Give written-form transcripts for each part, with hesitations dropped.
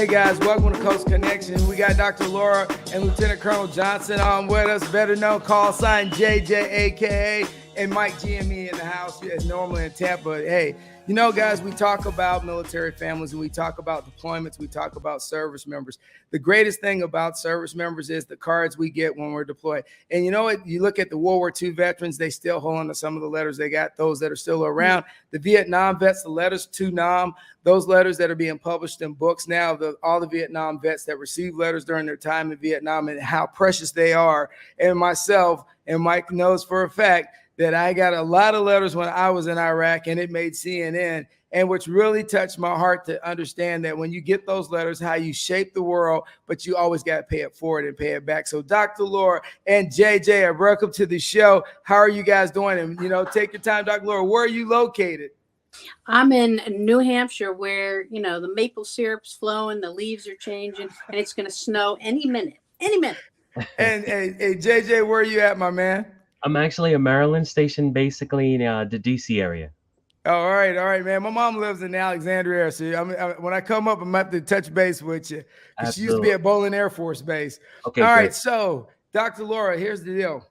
Hey guys, welcome to Coast Connection. We got Dr. Laura and Lieutenant Colonel Johnson on with us, better known call sign JJ, aka, and Mike GME in the house as normally in Tampa. Hey, you know, guys, we talk about military families and we talk about deployments, we talk about service members. The greatest thing about service members is the cards we get when we're deployed. And you know what? You look at the World War II veterans, they still hold on to some of the letters they got, those that are still around. The Vietnam vets, the letters to Nam, those letters that are being published in books now, all the Vietnam vets that received letters during their time in Vietnam and how precious they are. And myself and Mike knows for a fact that I got a lot of letters when I was in Iraq and it made CNN. And which really touched my heart to understand that when you get those letters, how you shape the world, but you always got to pay it forward and pay it back. So Dr. Laura and JJ, welcome to the show. How are you guys doing? And, you know, take your time, Dr. Laura, where are you located? I'm in New Hampshire where, you know, the maple syrup's flowing, the leaves are changing, and it's going to snow any minute. And hey, JJ, where are you at, my man? I'm actually in Maryland, stationed basically in the DC area. Oh, all right, man. My mom lives in Alexandria, so when I come up, I'm going to have to touch base with you. Because she used to be at Bolin Air Force Base. Okay, all great. right, so Dr. Laura, here's the deal.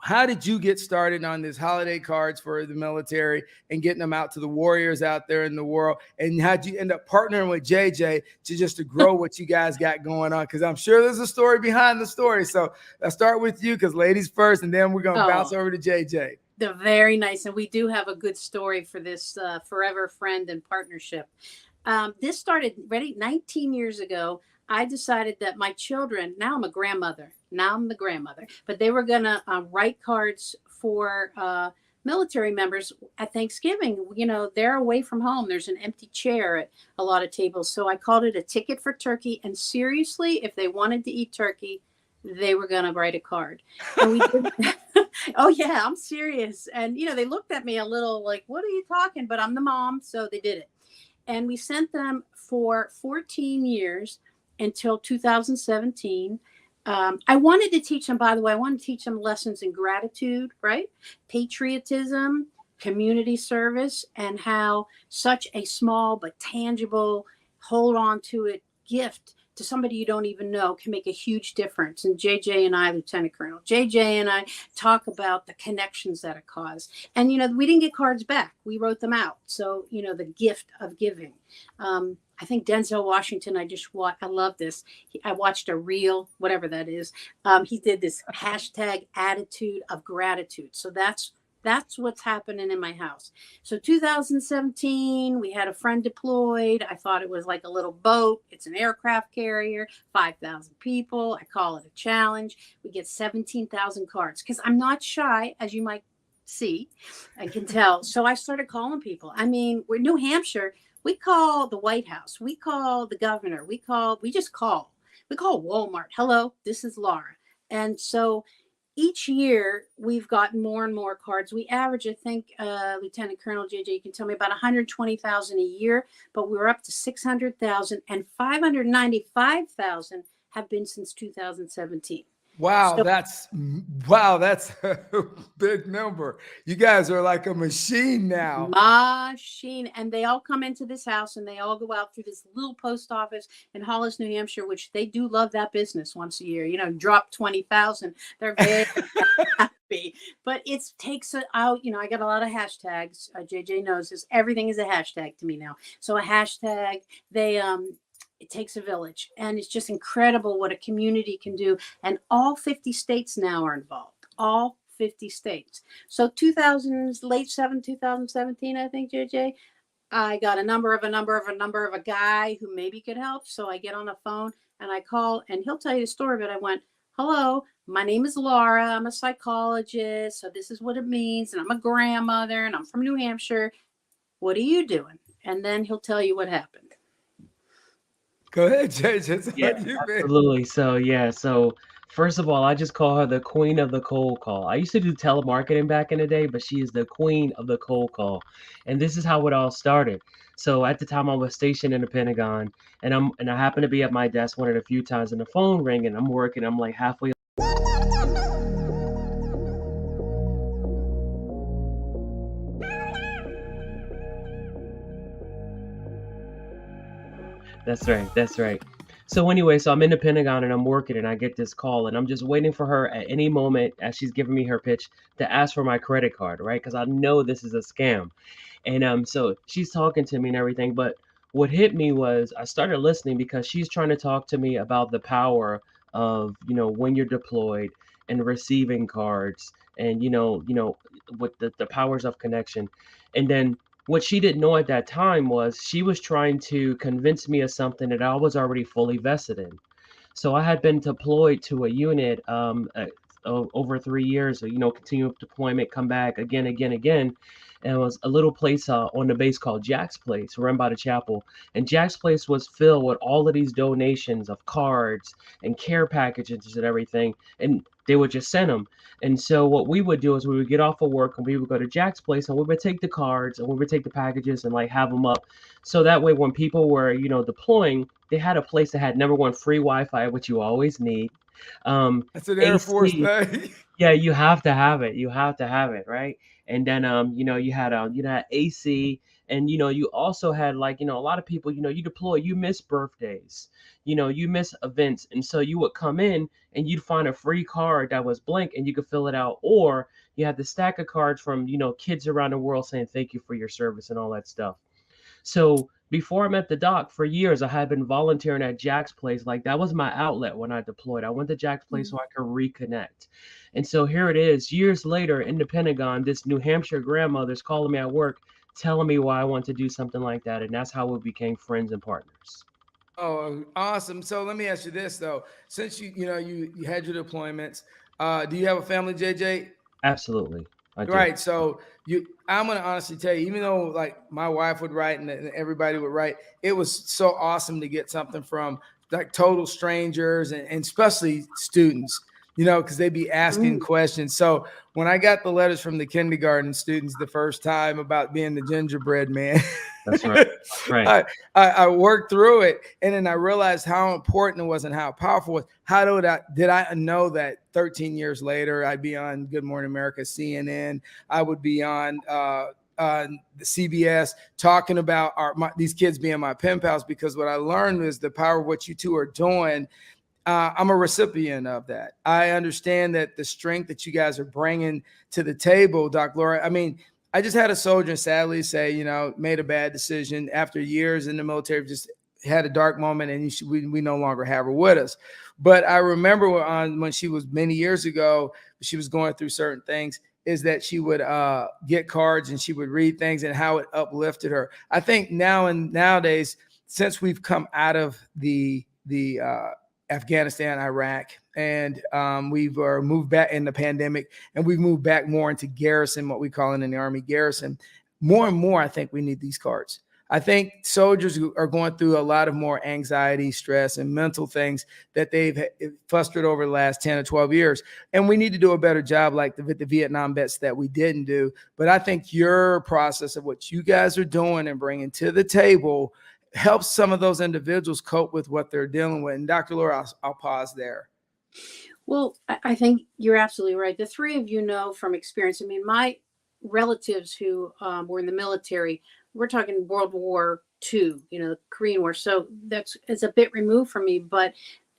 How did you get started on this holiday cards for the military and getting them out to the warriors out there in the world? And how'd you end up partnering with JJ to grow what you guys got going on? Because I'm sure there's a story behind the story. So let's start with you, because ladies first, and then we're going to bounce over to JJ. They're very nice. And we do have a good story for this forever friend and partnership. This started 19 years ago. I decided that my children, now I'm the grandmother, but they were going to write cards for military members at Thanksgiving. You know, they're away from home. There's an empty chair at a lot of tables. So I called it a ticket for turkey. And seriously, if they wanted to eat turkey, they were going to write a card. And we did. Oh, yeah, I'm serious. And, you know, they looked at me a little like, what are you talking? But I'm the mom. So they did it. And we sent them for 14 years until 2017. I wanted to teach them, by the way, I wanted to teach them lessons in gratitude, right? Patriotism, community service, and how such a small but tangible, hold on to it gift to somebody you don't even know can make a huge difference. And JJ and I, Lieutenant Colonel, JJ and I talk about the connections that it caused. And, you know, we didn't get cards back. We wrote them out. So, you know, the gift of giving. I think Denzel Washington, I love this. I watched a reel, whatever that is. He did this hashtag attitude of gratitude. So that's what's happening in my house. So 2017, we had a friend deployed. I thought it was like a little boat. It's an aircraft carrier, 5,000 people. I call it a challenge. We get 17,000 cards because I'm not shy, as you might see. I can tell. So I started calling people. I mean, we're New Hampshire. We call the White House. We call the governor. We just call. We call Walmart. Hello, this is Laura. And so each year we've gotten more and more cards. We average, I think, Lieutenant Colonel JJ, you can tell me, about 120,000 a year, but we're up to 600,000, and 595,000 have been since 2017. Wow, so, that's a big number. You guys are like a machine now. Machine. And they all come into this house and they all go out through this little post office in Hollis, New Hampshire, which they do love that business once a year. You know, drop 20,000. They're very happy. But it takes it out. You know, I got a lot of hashtags. JJ knows this. Everything is a hashtag to me now. So a hashtag, it takes a village, and it's just incredible what a community can do. And all 50 states now are involved, all 50 states. So late 2017, I think, JJ, I got a number of a guy who maybe could help. So I get on the phone and I call, and he'll tell you the story, but I went, hello, my name is Laura. I'm a psychologist. So this is what it means. And I'm a grandmother and I'm from New Hampshire. What are you doing? And then he'll tell you what happened. Go ahead, JJ. Yeah, absolutely. So first of all, I just call her the queen of the cold call. I used to do telemarketing back in the day, but she is the queen of the cold call. And this is how it all started. So at the time I was stationed in the Pentagon, and I happened to be at my desk one of the few times, and the phone rang, and I'm working. I'm like halfway. That's right. That's right. So anyway, so I'm in the Pentagon and I'm working and I get this call and I'm just waiting for her at any moment as she's giving me her pitch to ask for my credit card, right? Because I know this is a scam. And so she's talking to me and everything, but what hit me was I started listening because she's trying to talk to me about the power of, when you're deployed and receiving cards and with the powers of connection. And then what she didn't know at that time was she was trying to convince me of something that I was already fully vested in. So I had been deployed to a unit over 3 years, continual deployment, come back again, again, again. And it was a little place on the base called Jack's Place, run by the chapel. And Jack's Place was filled with all of these donations of cards and care packages and everything. And they would just send them. And so what we would do is we would get off of work and we would go to Jack's Place and we would take the cards and we would take the packages and like have them up. So that way when people were, deploying, they had a place that had number one free Wi-Fi, which you always need. That's an Air Force AC, thing. yeah, you have to have it. You have to have it, right? And then you had AC, and you also had like a lot of people, you deploy, you miss birthdays, you miss events, and so you would come in and you'd find a free card that was blank and you could fill it out, or you had the stack of cards from kids around the world saying thank you for your service and all that stuff. So before I met the doc, for years I had been volunteering at Jack's Place. Like that was my outlet when I deployed. I went to Jack's Place so I could reconnect. And so here it is, years later in the Pentagon, this New Hampshire grandmother's calling me at work, telling me why I want to do something like that. And that's how we became friends and partners. Oh, awesome. So let me ask you this though. Since you had your deployments, do you have a family, JJ? Absolutely. I do. Right. So I'm gonna honestly tell you, even though like my wife would write and everybody would write, it was so awesome to get something from like total strangers and especially students, because they'd be asking questions. So when I got the letters from the kindergarten students the first time about being the gingerbread man, That's right. That's right. I worked through it, and then I realized how important it was and how powerful it was. How did I know that 13 years later I'd be on Good Morning America, CNN, I would be on the CBS talking about these kids being my pen pals, because what I learned is the power of what you two are doing. I'm a recipient of that. I understand that the strength that you guys are bringing to the table, Doc Laura. I mean, I just had a soldier sadly say, made a bad decision after years in the military, just had a dark moment, and we no longer have her with us. But I remember when she was many years ago, she was going through certain things, is that she would get cards and she would read things and how it uplifted her. I think nowadays, since we've come out of the Afghanistan, Iraq, and we've moved back in the pandemic, and we've moved back more into garrison, what we call it in the Army garrison. More and more, I think we need these cards. I think soldiers are going through a lot of more anxiety, stress, and mental things that they've fostered over the last 10 or 12 years. And we need to do a better job like the Vietnam vets that we didn't do. But I think your process of what you guys are doing and bringing to the table helps some of those individuals cope with what they're dealing with. And Dr. Laura, I'll pause there. Well, I think you're absolutely right. The three of you know from experience. I mean, my relatives who were in the military, we're talking World War II, the Korean War. So it's a bit removed from me, but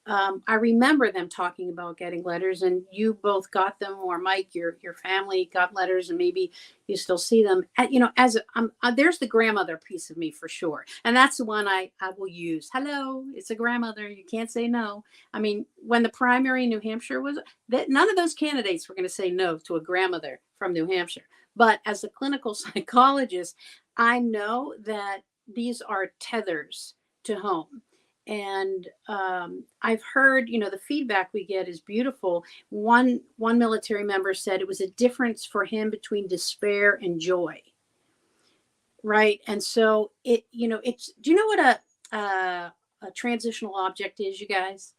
I remember them talking about getting letters, and you both got them, or Mike, your family got letters, and maybe you still see them. There's the grandmother piece of me for sure, and that's the one I will use. Hello, it's a grandmother. You can't say no. I mean, when the primary in New Hampshire was, that none of those candidates were going to say no to a grandmother from New Hampshire. But as a clinical psychologist, I know that these are tethers to home. And I've heard, the feedback we get is beautiful. One military member said it was a difference for him between despair and joy. Right. And so do you know what a transitional object is, you guys?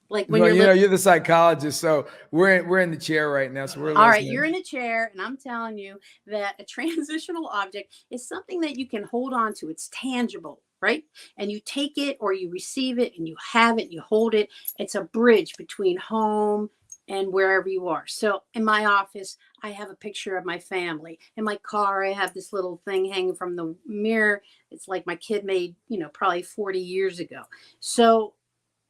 Like when you're the psychologist, so we're in the chair right now. So we're listening. All right, you're in a chair, and I'm telling you that a transitional object is something that you can hold on to. It's tangible, right? And you take it or you receive it and you have it, you hold it. It's a bridge between home and wherever you are. So in my office, I have a picture of my family. In my car, I have this little thing hanging from the mirror. It's like my kid made, probably 40 years ago. So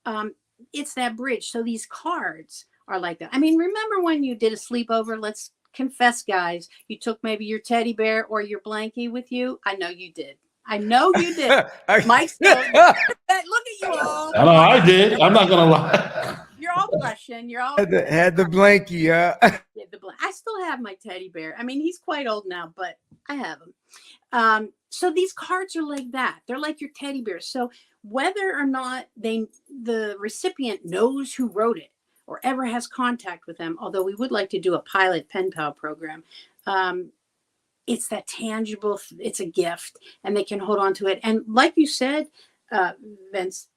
um, it's that bridge. So these cards are like that. I mean, remember when you did a sleepover? Let's confess, guys. You took maybe your teddy bear or your blankie with you. I know you did. I know you did. Mike's telling me. Look at you all. I know I did. I'm not gonna lie. You're all blushing. You're all had the blankie, yeah. Yeah, I still have my teddy bear. I mean, he's quite old now, but I have him. So these cards are like that. They're like your teddy bears. So whether or not the recipient knows who wrote it or ever has contact with them, although we would like to do a pilot pen pal program, it's that tangible. It's a gift, and they can hold on to it. And like you said, Vince,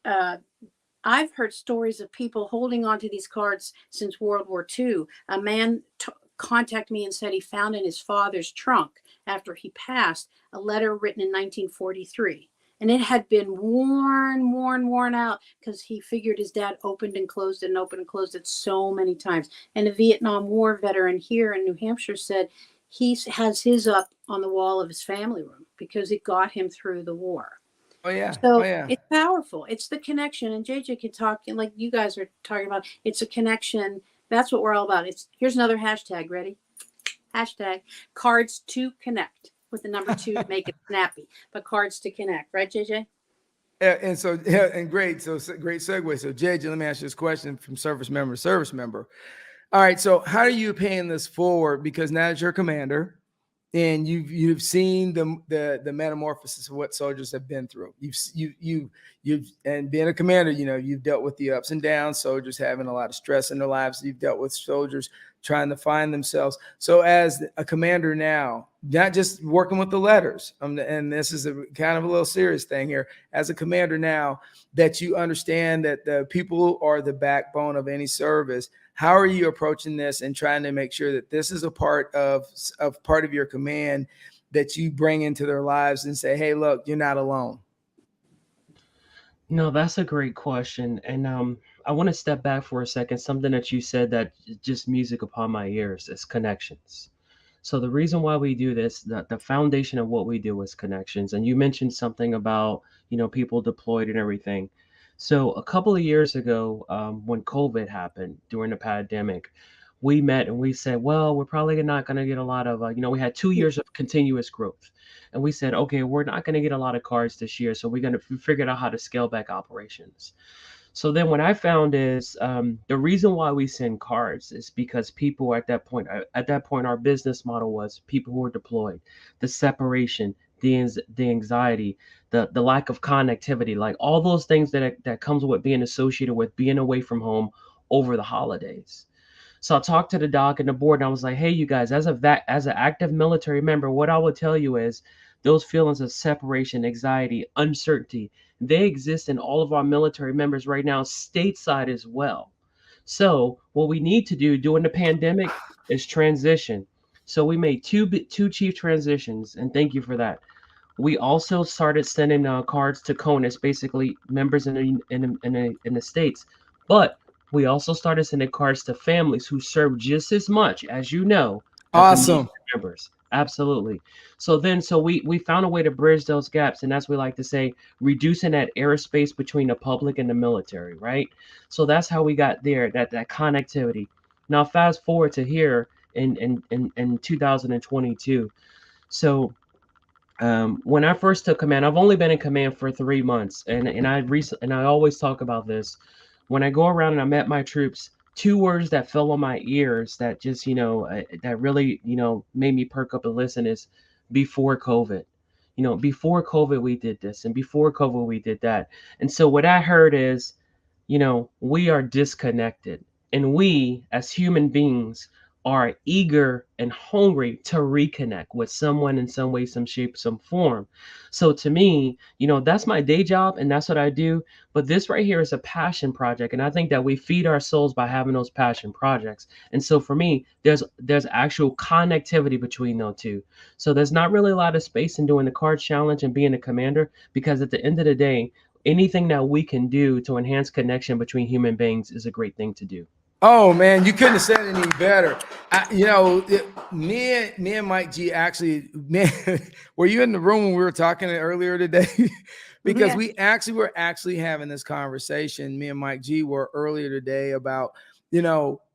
I've heard stories of people holding on to these cards since World War II. A man contacted me and said he found in his father's trunk after he passed a letter written in 1943. And it had been worn out because he figured his dad opened and closed it and opened and closed it so many times. And a Vietnam War veteran here in New Hampshire said he has his up on the wall of his family room because it got him through the war. Oh yeah. So oh yeah. It's powerful. It's the connection. And JJ can talk, like you guys are talking about. It's a connection. That's what we're all about. Here's another hashtag. Ready? Hashtag cards to connect with the number 2 to make it snappy. But cards to connect, right, JJ? And so, yeah, and great. So great segue. So JJ, let me ask you this question from service member to service member. All right. So how are you paying this forward? Because now that you're commander, and you've seen the metamorphosis of what soldiers have been through. You've and being a commander, you've dealt with the ups and downs, soldiers having a lot of stress in their lives. You've dealt with soldiers trying to find themselves. So as a commander now, not just working with the letters, and this is a kind of a little serious thing here, as a commander now that you understand that the people are the backbone of any service, how are you approaching this and trying to make sure that this is a part of your command that you bring into their lives and say, hey, look, you're not alone? No, that's a great question. And I want to step back for a second. Something that you said that just music upon my ears is connections. So the reason why we do this, the foundation of what we do is connections. And you mentioned something about, people deployed and everything. So a couple of years ago, when COVID happened during the pandemic, we met and we said, well, we're probably not going to get a lot of, we had 2 years of continuous growth. And we said, okay, we're not going to get a lot of cards this year. So we're going to figure out how to scale back operations. So then what I found is the reason why we send cards is because people at that point, our business model was people who were deployed, the separation, the anxiety, the lack of connectivity, like all those things that comes with being associated with being away from home over the holidays. So I talked to the doc and the board, and I was like, hey, you guys, as an active military member, what I would tell you is those feelings of separation, anxiety, uncertainty, they exist in all of our military members right now, stateside as well. So what we need to do during the pandemic is transition. So we made two chief transitions, and thank you for that. We also started sending cards to CONUS, basically members in the states, but we also started sending cards to families who serve just as much as Awesome. members. Absolutely. So we found a way to bridge those gaps, and that's what we like to say, reducing that airspace between the public and the military, right? So that's how we got there, that connectivity. Now fast forward to here in 2022. So when I first took command, I've only been in command for 3 months, and I always talk about this. When I go around and I met my troops, 2 words that fell on my ears that just, that really, made me perk up and listen is before COVID. Before COVID, we did this, and before COVID, we did that. And so what I heard is, we are disconnected, and we as human beings are eager and hungry to reconnect with someone in some way, some shape, some form. So to me, that's my day job and that's what I do. But this right here is a passion project. And I think that we feed our souls by having those passion projects. And so for me, there's actual connectivity between those two. So there's not really a lot of space in doing the card challenge and being a commander, because at the end of the day, anything that we can do to enhance connection between human beings is a great thing to do. Oh man, you couldn't have said it any better. Me and Mike G actually, man, were you in the room when we were talking earlier today? Because Yeah. we were having this conversation. Me and Mike G were earlier today about,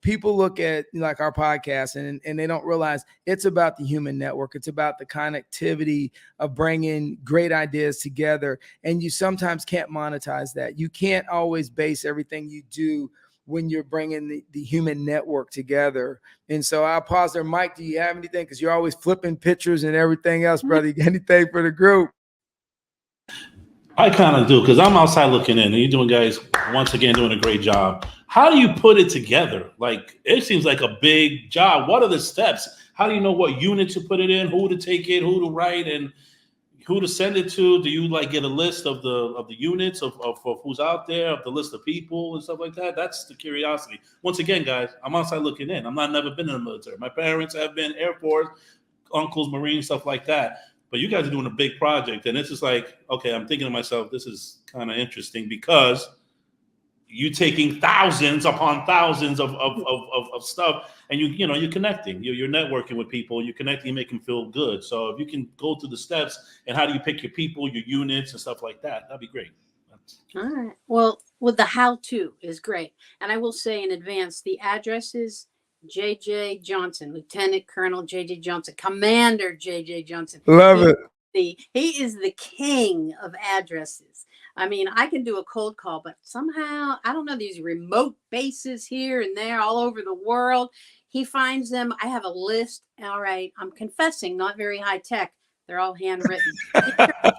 people look at like our podcast and they don't realize it's about the human network. It's about the connectivity of bringing great ideas together. And you sometimes can't monetize that. You can't always base everything you do when you're bringing the human network together. And so I'll pause there. Mike, do you have anything? Because you're always flipping pictures and everything else, brother. You got anything for the group? I kind of do, because I'm outside looking in, and you doing, guys, once again, doing a great job. How do you put it together? Like, it seems like a big job. What are the steps? How do you know what unit to put it in, who to take it, who to write, and who to send it to? Do you like get a list of the units of who's out there, of the list of people and stuff like that? That's the curiosity. Once again, guys, I'm outside looking in. I'm not never been in the military. My parents have been Air Force, uncles, Marines, stuff like that. But you guys are doing a big project, and it's just like, okay, I'm thinking to myself, this is kind of interesting, because you taking thousands upon thousands of stuff, and you're connecting, you're networking with people, you're connecting, you make them feel good. So if you can go through the steps and how do you pick your people, your units, and stuff like that, that'd be great. All right. Well, the how-to is great, and I will say in advance, the address is J.J. Johnson, Lieutenant Colonel J.J. Johnson, Commander J.J. Johnson. Love it. He is the king of addresses. I mean, I can do a cold call, but somehow, I don't know, these remote bases here and there all over the world. He finds them. I have a list. All right. I'm confessing, not very high tech. They're all handwritten.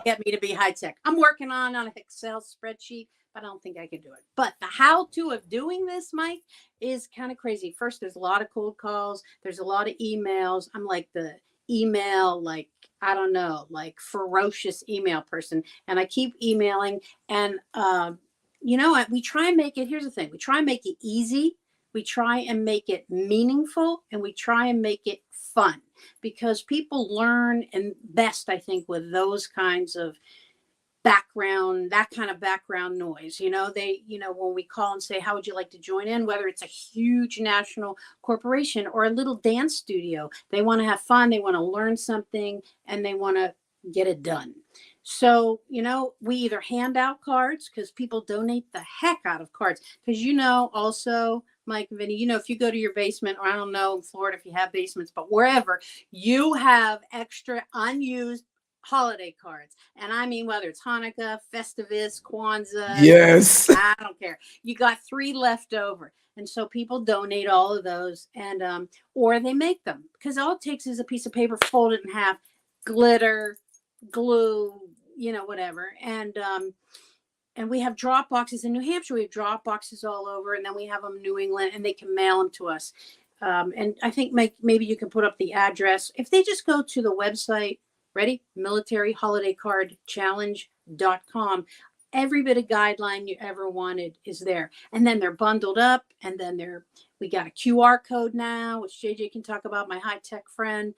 Get me to be high tech. I'm working on an Excel spreadsheet, but I don't think I can do it. But the how-to of doing this, Mike, is kind of crazy. First, there's a lot of cold calls. There's a lot of emails. I'm like the email, like, I don't know, like ferocious email person. And I keep emailing. And, we try and make it, here's the thing. We try and make it easy. We try and make it meaningful. And we try and make it fun, because people learn and best, I think, with those kinds of that kind of background noise. When we call and say, how would you like to join in, whether it's a huge national corporation or a little dance studio, they want to have fun, they want to learn something, and they want to get it done. So, we either hand out cards, because people donate the heck out of cards, because also, Mike and Vinny, if you go to your basement, or I don't know in Florida if you have basements, but wherever, you have extra unused holiday cards. And I mean, whether it's Hanukkah, Festivus, Kwanzaa, Yes. I don't care. You got 3 left over. And so people donate all of those, and or they make them, because all it takes is a piece of paper, fold it in half, glitter, glue, whatever. And we have drop boxes in New Hampshire. We have drop boxes all over, and then we have them in New England, and they can mail them to us. And I think maybe you can put up the address. If they just go to the website, ready? MilitaryHolidayCardChallenge.com. Every bit of guideline you ever wanted is there. And then they're bundled up, and then we got a QR code now, which JJ can talk about, my high-tech friend,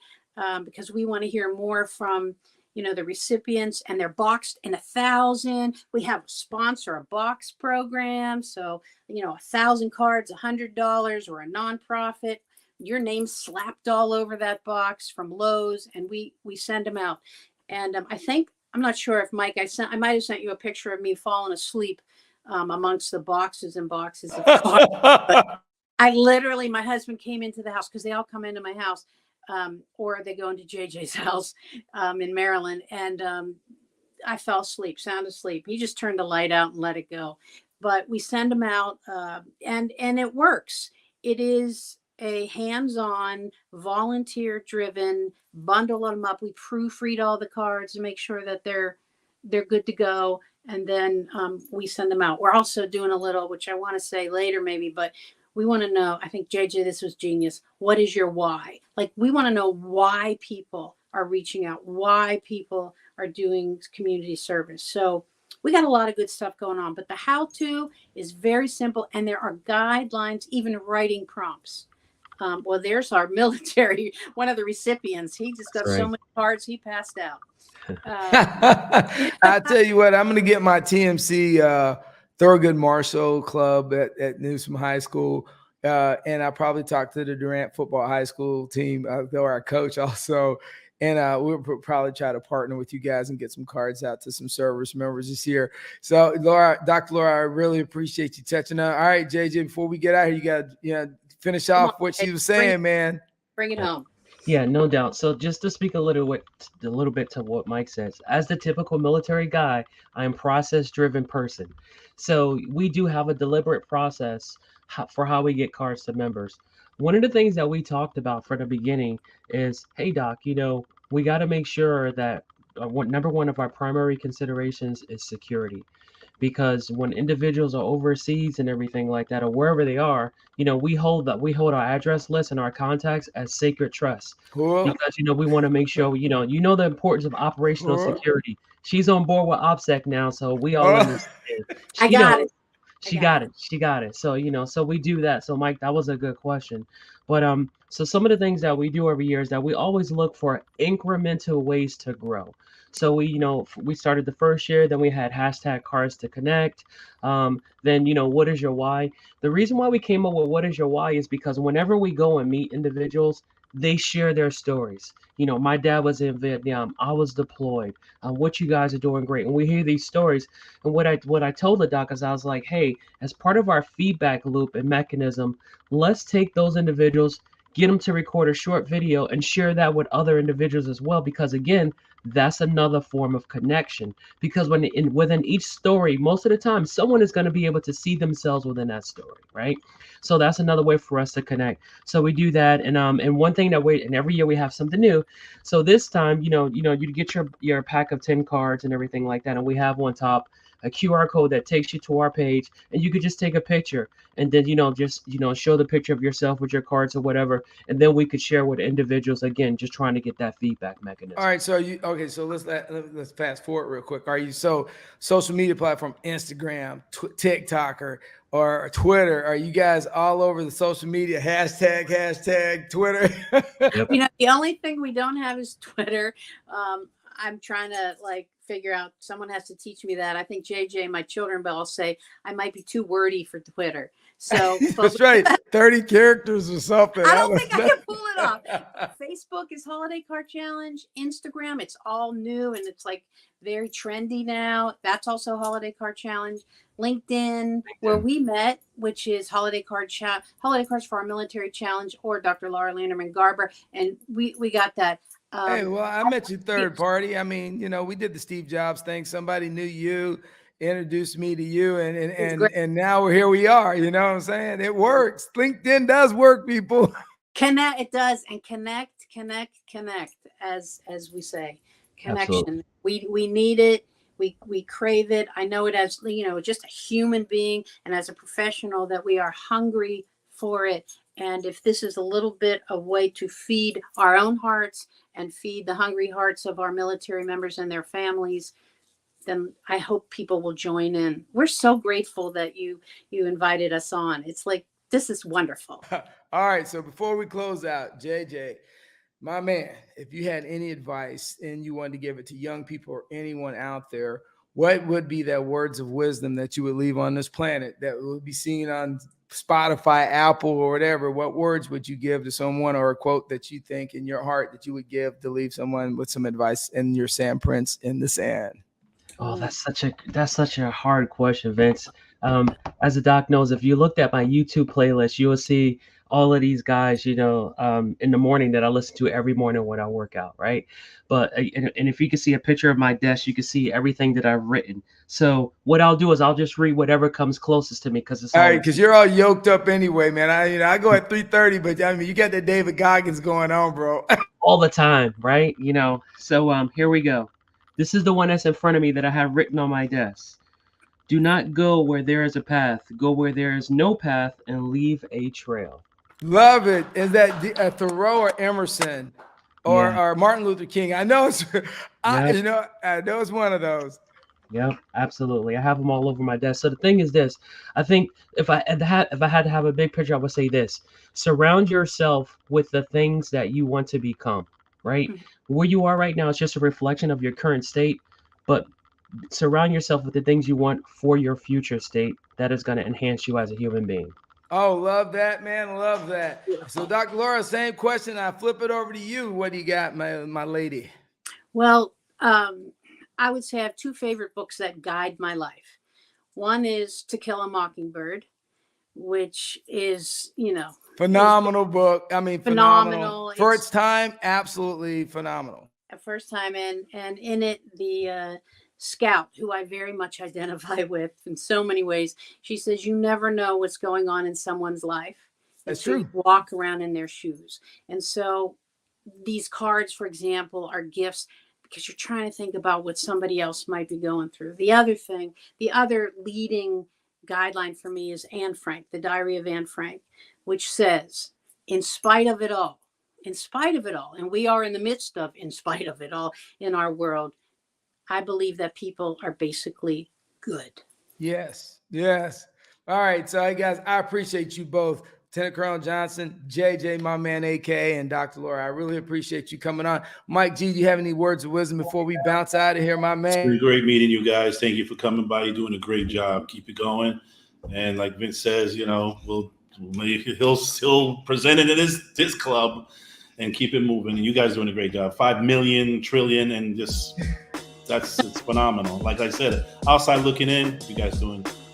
because we want to hear more from the recipients, and they're boxed in 1,000. We have a sponsor, a box program. So, 1,000 cards, $100, or a nonprofit. Your name's slapped all over that box from Lowe's, and we send them out. And I'm not sure if Mike, I might have sent you a picture of me falling asleep amongst the boxes and boxes of cards. But I literally, my husband came into the house, because they all come into my house. Or they go into JJ's house in Maryland, and I fell asleep, sound asleep. He just turned the light out and let it go. But we send them out, and it works. It is a hands-on, volunteer-driven, bundle them up. We proofread all the cards to make sure that they're good to go, and then we send them out. We're also doing a little, which I want to say later maybe, but we want to know, I think, JJ, this was genius. What is your why? Like, we want to know why people are reaching out, why people are doing community service. So we got a lot of good stuff going on, but the how-to is very simple, and there are guidelines, even writing prompts. Well, there's our military, one of the recipients. He just got so many cards, he passed out. I tell you what, I'm going to get my TMC Thurgood Marshall Club at Newsom High School. And I probably talked to the Durant football high school team, or our coach also. And we'll probably try to partner with you guys and get some cards out to some service members this year. So, Dr. Laura, I really appreciate you touching on. All right, JJ, before we get out here, you got to finish off what she was saying, man. Bring it home. Yeah, no doubt. So just to speak a little bit to what Mike says, as the typical military guy, I'm process-driven person. So we do have a deliberate process for how we get cards to members. One of the things that we talked about from the beginning is, hey doc, we got to make sure that number one of our primary considerations is security. Because when individuals are overseas and everything like that, or wherever they are, we hold our address list and our contacts as sacred trust. Cool. Because we want to make sure the importance of operational security. She's on board with OPSEC now, so we all understand. I got it. She got it. So so we do that. So Mike, that was a good question. But so some of the things that we do every year is that we always look for incremental ways to grow. So we started the first year, then we had #CardsToConnect. Then what is your why? The reason why we came up with what is your why is because whenever we go and meet individuals, they share their stories. My dad was in Vietnam. I was deployed. What you guys are doing great. And we hear these stories. And what I told the doc is I was like, hey, as part of our feedback loop and mechanism, let's take those individuals, get them to record a short video and share that with other individuals as well. Because again, that's another form of connection. Because within each story, most of the time, someone is going to be able to see themselves within that story, right? So that's another way for us to connect. So we do that, and one thing and every year we have something new. So this time, you get your pack of 10 cards and everything like that, and we have on top a QR code that takes you to our page, and you could just take a picture and then show the picture of yourself with your cards or whatever, and then we could share with individuals, again, just trying to get that feedback mechanism. All right, so so let's fast forward real quick. Are you social media platform, Instagram, TikTok, or Twitter? Are you guys all over the social media? Hashtag Twitter. Yep. The only thing we don't have is Twitter. I'm trying to figure out, someone has to teach me that. I think JJ, my children, will say I might be too wordy for Twitter. So that's right. 30 characters or something. I don't think I can pull it off. Facebook is Holiday Card Challenge. Instagram, it's all new and it's very trendy now. That's also Holiday Card Challenge. LinkedIn, where we met, which is Holiday Cards for Our Military Challenge, or Dr. Laura Landerman Garber, and we got that. Hey, well, I met you third party. I mean, we did the Steve Jobs thing. Somebody knew you, introduced me to you, and now here we are. You know what I'm saying? It works. LinkedIn does work, people. Connect, it does, and connect, as we say, connection. Absolutely. We need it. We crave it. I know it as just a human being and as a professional that we are hungry for it. And if this is a little bit of way to feed our own hearts and feed the hungry hearts of our military members and their families, then I hope people will join in. We're so grateful that you invited us on. It's this is wonderful. All right. So before we close out, JJ, my man, if you had any advice and you wanted to give it to young people or anyone out there, what would be that words of wisdom that you would leave on this planet that would be seen on Spotify, Apple, or whatever? What words would you give to someone, or a quote that you think in your heart that you would give to leave someone with some advice in your sandprints in the sand? Oh, that's such a hard question, Vince. As the doc knows, if you looked at my YouTube playlist, you will see all of these guys, in the morning that I listen to every morning when I work out, right? But and if you can see a picture of my desk, you can see everything that I've written. So what I'll do is I'll just read whatever comes closest to me, because it's all right, because you're all yoked up anyway, man. I go at 3:30, but I mean you got that David Goggins going on, bro. All the time, right? So here we go. This is the one that's in front of me that I have written on my desk. Do not go where there is a path. Go where there is no path and leave a trail. Love it. Is that Thoreau or Emerson or Martin Luther King? I know it's I know it's one of those. Yeah, absolutely. I have them all over my desk. So the thing is this, I think if I had to have a big picture, I would say this: surround yourself with the things that you want to become, right? Mm-hmm. Where you are right now is just a reflection of your current state, but surround yourself with the things you want for your future state that is going to enhance you as a human being. Oh, love that, man. Love that. So, Dr. Laura, same question. I flip it over to you. What do you got, my lady? Well, I would say I have two favorite books that guide my life. One is To Kill a Mockingbird, which is, Phenomenal book. I mean, phenomenal. For It's its time, absolutely phenomenal. a first time, and in it, the scout, who I very much identify with in so many ways, she says, you never know what's going on in someone's life. That's until true. you walk around in their shoes. And so these cards, for example, are gifts because you're trying to think about what somebody else might be going through. The other leading guideline for me is Anne Frank, the Diary of Anne Frank, which says, in spite of it all, and we are in the midst of in spite of it all in our world, I believe that people are basically good. Yes. Yes. All right. So, guys, I appreciate you both. Lieutenant Colonel Johnson, JJ, my man, AKA, and Dr. Laura. I really appreciate you coming on. Mike G, do you have any words of wisdom before we bounce out of here, my man? It's been great meeting you guys. Thank you for coming by. You're doing a great job. Keep it going. And like Vince says, he'll present it at his club and keep it moving. And you guys are doing a great job. 5 million, trillion, and just it's phenomenal. Like I said, outside looking in, you guys doing perfect.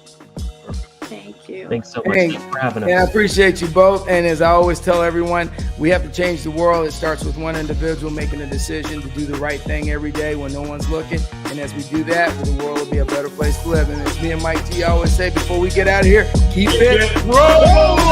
Thank you. Thanks so much. Thanks for having us. And I appreciate you both. And as I always tell everyone, we have to change the world. It starts with one individual making a decision to do the right thing every day when no one's looking. And as we do that, the world will be a better place to live. And as me and Mike G always say before we get out of here, keep it rolling.